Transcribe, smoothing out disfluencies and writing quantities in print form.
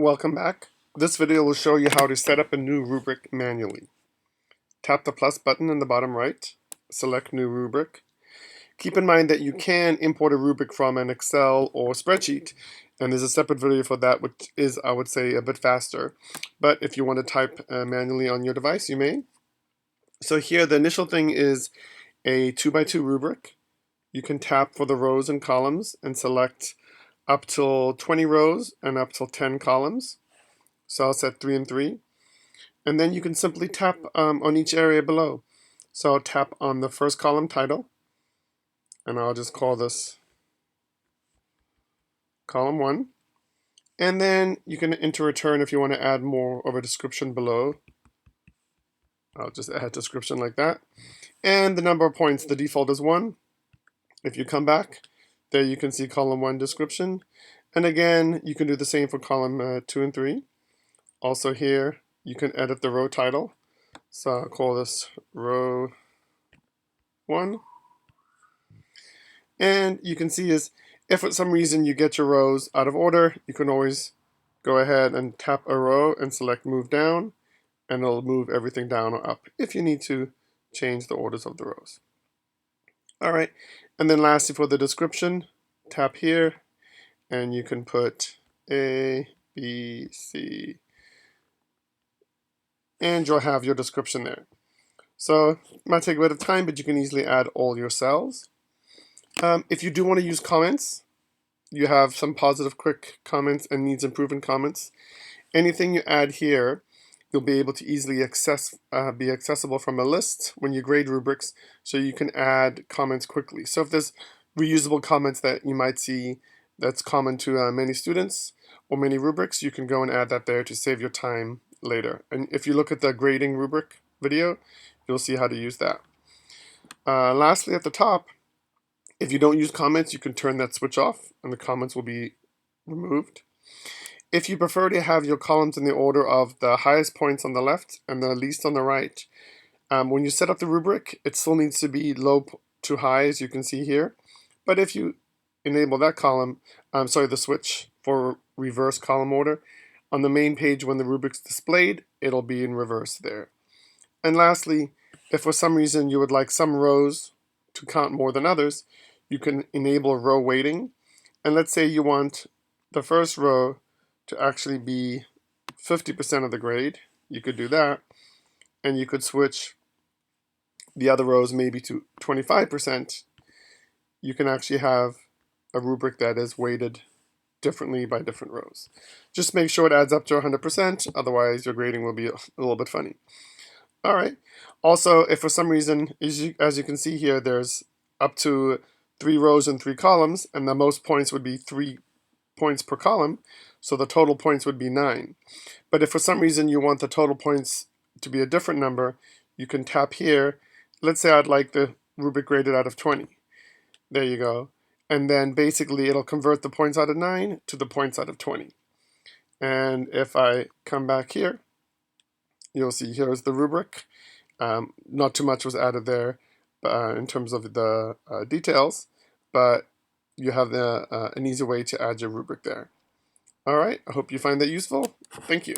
Welcome back. This video will show you how to set up a new rubric manually. Tap the plus button in the bottom right, select new rubric. Keep in mind that you can import a rubric from an Excel or spreadsheet, and there's a separate video for that, which is, I would say, a bit faster. But if you want to type manually on your device, you may. So here, the initial thing is a 2x2 rubric. You can tap for the rows and columns and select up till 20 rows and up till 10 columns. So I'll set 3 and 3. And then you can simply tap on each area below. So I'll tap on the first column title, and I'll just call this column 1. And then you can enter return if you want to add more of a description below. I'll just add description like that. And the number of points, the default is 1. If you come back, there you can see column 1 description. And again, you can do the same for column 2 and 3. Also here, you can edit the row title. So I'll call this row 1. And you can see is if for some reason you get your rows out of order, you can always go ahead and tap a row and select move down, and it'll move everything down or up if you need to change the orders of the rows. All right, and then lastly for the description, tap here and you can put A, B, C, and you'll have your description there. So it might take a bit of time, but you can easily add all your cells. If you do want to use comments, you have some positive quick comments and needs improvement comments. Anything you add here, you'll be able to easily be accessible from a list when you grade rubrics, so you can add comments quickly. So if there's reusable comments that you might see that's common to many students or many rubrics, you can go and add that there to save your time later. And if you look at the grading rubric video, you'll see how to use that. Lastly, at the top, if you don't use comments, you can turn that switch off and the comments will be removed. If you prefer to have your columns in the order of the highest points on the left and the least on the right, when you set up the rubric, it still needs to be low to high, as you can see here. But if you enable that the switch for reverse column order, on the main page when the rubric's displayed, it'll be in reverse there. And lastly, if for some reason you would like some rows to count more than others, you can enable row weighting. And let's say you want the first row to actually be 50% of the grade. You could do that, and you could switch the other rows maybe to 25%. You can actually have a rubric that is weighted differently by different rows. Just make sure it adds up to 100%, otherwise your grading will be a little bit funny. All right. Also, if for some reason, as you can see here, there's up to 3 rows and 3 columns, and the most points would be 3 points per column, so the total points would be 9. But if for some reason you want the total points to be a different number, you can tap here. Let's say I'd like the rubric graded out of 20. There you go. And then basically it'll convert the points out of 9 to the points out of 20. And if I come back here, you'll see here's the rubric. Not too much was added there in terms of the details, but you have an easy way to add your rubric there. All right, I hope you find that useful. Thank you.